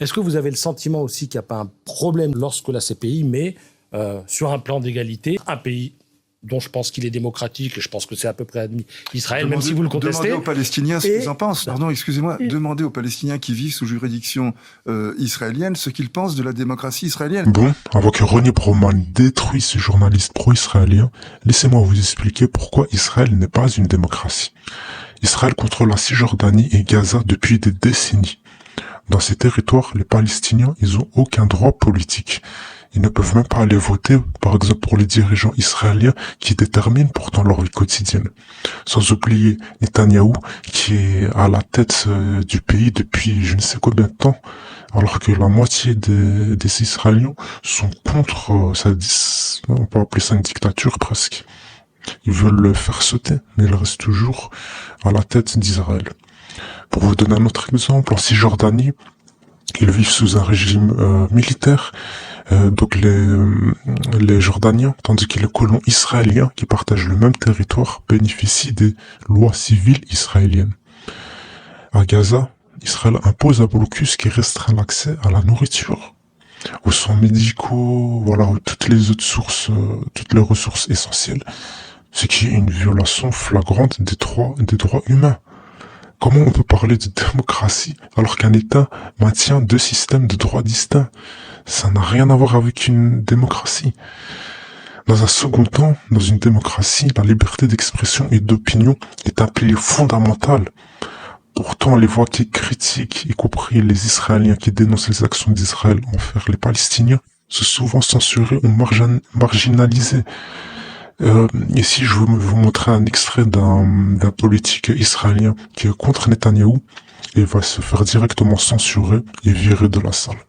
Est-ce que vous avez le sentiment aussi qu'il n'y a pas un problème lorsque la CPI met sur un plan d'égalité un pays dont je pense qu'il est démocratique, et je pense que c'est à peu près admis, Israël, même si vous le contestez. Demandez aux Palestiniens ce qu'ils en pensent. Pardon, excusez-moi. Demandez aux Palestiniens qui vivent sous juridiction israélienne ce qu'ils pensent de la démocratie israélienne. Bon, avant que Ronnie Broman détruise ce journaliste pro-israélien, laissez-moi vous expliquer pourquoi Israël n'est pas une démocratie. Israël contrôle la Cisjordanie et Gaza depuis des décennies. Dans ces territoires, les Palestiniens, ils ont aucun droit politique. Ils ne peuvent même pas aller voter, par exemple pour les dirigeants israéliens qui déterminent pourtant leur vie quotidienne. Sans oublier Netanyahou qui est à la tête du pays depuis je ne sais combien de temps, alors que la moitié des Israéliens sont contre, on peut appeler ça une dictature presque. Ils veulent le faire sauter, mais il reste toujours à la tête d'Israël. Pour vous donner un autre exemple, en Cisjordanie, ils vivent sous un régime militaire, donc les Jordaniens, tandis que les colons israéliens qui partagent le même territoire bénéficient des lois civiles israéliennes. À Gaza, Israël impose un blocus qui restreint l'accès à la nourriture, aux soins médicaux, voilà, toutes les autres sources, toutes les ressources essentielles, ce qui est une violation flagrante des droits humains. Comment on peut parler de démocratie alors qu'un État maintient deux systèmes de droits distincts? Ça n'a rien à voir avec une démocratie. Dans un second temps, dans une démocratie, la liberté d'expression et d'opinion est un pilier fondamental. Pourtant, les voix qui critiquent, y compris les Israéliens qui dénoncent les actions d'Israël envers les Palestiniens, sont souvent censurées ou marginalisées. Ici, je veux vous montrer un extrait d'un politique israélien qui est contre Netanyahou et va se faire directement censurer et virer de la salle.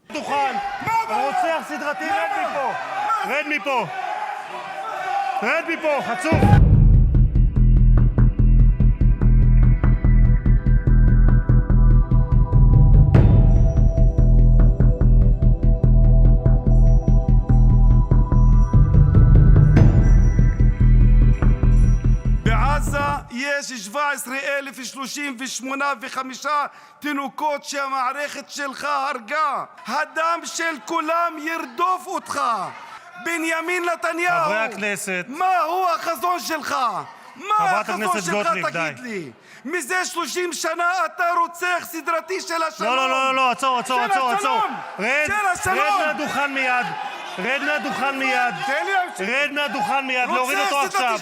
יש 17,035 תינוקות שהמערכת שלך הרגה. הדם של כולם ירדוף אותך. בנימין נתניהו, חברי הכנסת, מהו החזון שלך? מה החזון שלך, תגיד לי? מזה 30 שנה אתה רוצח סדרתי של השלום. לא, עצור. רד מהדוכן מיד. רד מהדוכן מיד, להוריד אותו עכשיו.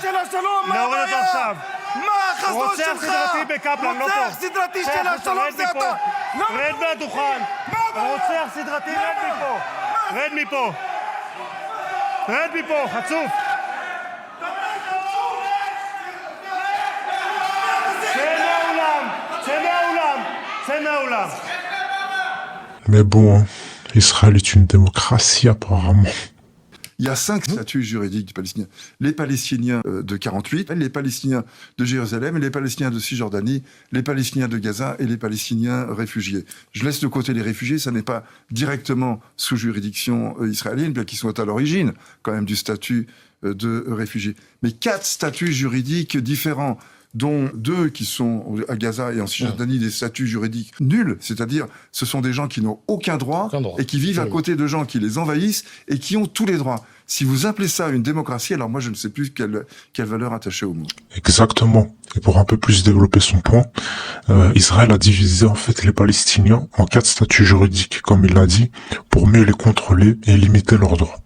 מה החזון שלך? רוצח סדרתי בקפלן, לא פה. רוצח סדרתי של השלום זה אתה. רד מהדוכן. רוצח סדרתי, רד מפה, חצוף. צא מהאולם. Mais bon, Israël est une démocratie apparemment. Il y a 5 statuts juridiques des Palestiniens. Les Palestiniens de 48, les Palestiniens de Jérusalem, les Palestiniens de Cisjordanie, les Palestiniens de Gaza et les Palestiniens réfugiés. Je laisse de côté les réfugiés, ça n'est pas directement sous juridiction israélienne, bien qu'ils soient à l'origine quand même du statut de réfugiés. Mais 4 statuts juridiques différents, dont 2 qui sont à Gaza et en Cisjordanie des statuts juridiques nuls, c'est-à-dire ce sont des gens qui n'ont aucun droit et qui vivent à côté de gens qui les envahissent et qui ont tous les droits. Si vous appelez ça une démocratie, alors moi je ne sais plus quelle valeur attacher au mot. Exactement. Et pour un peu plus développer son point, Israël a divisé en fait les Palestiniens en 4 statuts juridiques, comme il l'a dit, pour mieux les contrôler et limiter leurs droits.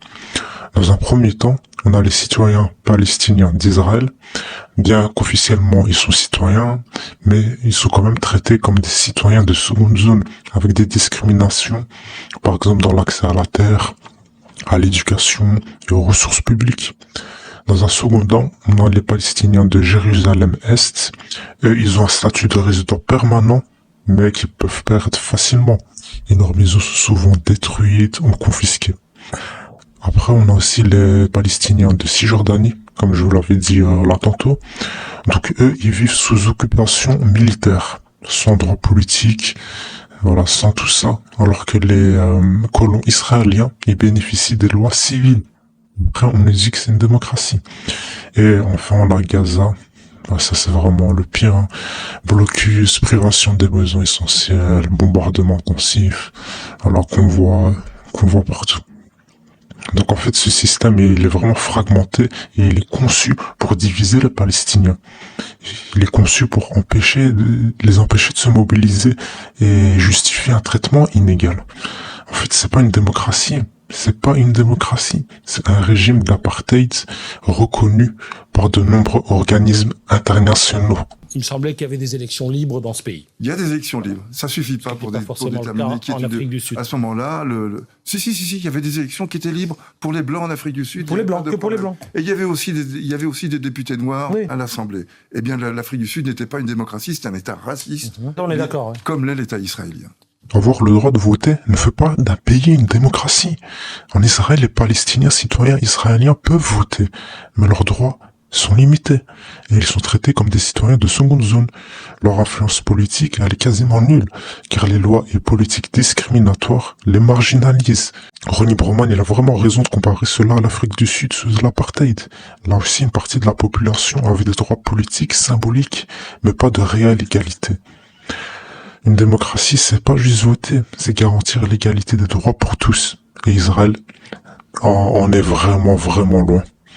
Dans un premier temps, on a les citoyens palestiniens d'Israël. Bien qu'officiellement ils sont citoyens, mais ils sont quand même traités comme des citoyens de seconde zone, avec des discriminations, par exemple dans l'accès à la terre, à l'éducation et aux ressources publiques. Dans un second temps, on a les Palestiniens de Jérusalem-Est. Eux, ils ont un statut de résident permanent, mais qui peuvent perdre facilement. Et leurs maisons sont souvent détruites ou confisquées. Après, on a aussi les Palestiniens de Cisjordanie, comme je vous l'avais dit là tantôt. Donc eux, ils vivent sous occupation militaire, sans droit politique, voilà, sans tout ça. Alors que les colons israéliens, ils bénéficient des lois civiles. Après, on nous dit que c'est une démocratie. Et enfin, on a Gaza. Ouais, ça c'est vraiment le pire, hein. Blocus, privation des besoins essentiels, bombardement intensif, alors qu'on voit partout. Donc en fait, ce système, il est vraiment fragmenté et il est conçu pour diviser les Palestiniens. Il est conçu pour les empêcher de se mobiliser et justifier un traitement inégal. En fait, c'est pas une démocratie. C'est pas une démocratie. C'est un régime d'apartheid reconnu par de nombreux organismes internationaux. Il me semblait qu'il y avait des élections libres dans ce pays. Il y a des élections libres. Ça suffit pas pour déterminer qui est Afrique du Sud. À ce moment-là, Si, il y avait des élections qui étaient libres pour les Blancs en Afrique du Sud. Pour les Blancs, que pour les Blancs. Et il y avait aussi des députés noirs à l'Assemblée. Eh bien, l'Afrique du Sud n'était pas une démocratie, c'était un État raciste. On est d'accord. Ouais. Comme l'est l'État israélien. Avoir le droit de voter ne fait pas d'un pays une démocratie. En Israël, les Palestiniens citoyens israéliens peuvent voter, mais leurs droits sont limités et ils sont traités comme des citoyens de seconde zone. Leur influence politique, elle est quasiment nulle, car les lois et politiques discriminatoires les marginalisent. Ronnie Broman, il a vraiment raison de comparer cela à l'Afrique du Sud sous l'apartheid. Là aussi, une partie de la population avait des droits politiques symboliques, mais pas de réelle égalité. Une démocratie, c'est pas juste voter, c'est garantir l'égalité des droits pour tous. Et Israël en est vraiment, vraiment loin.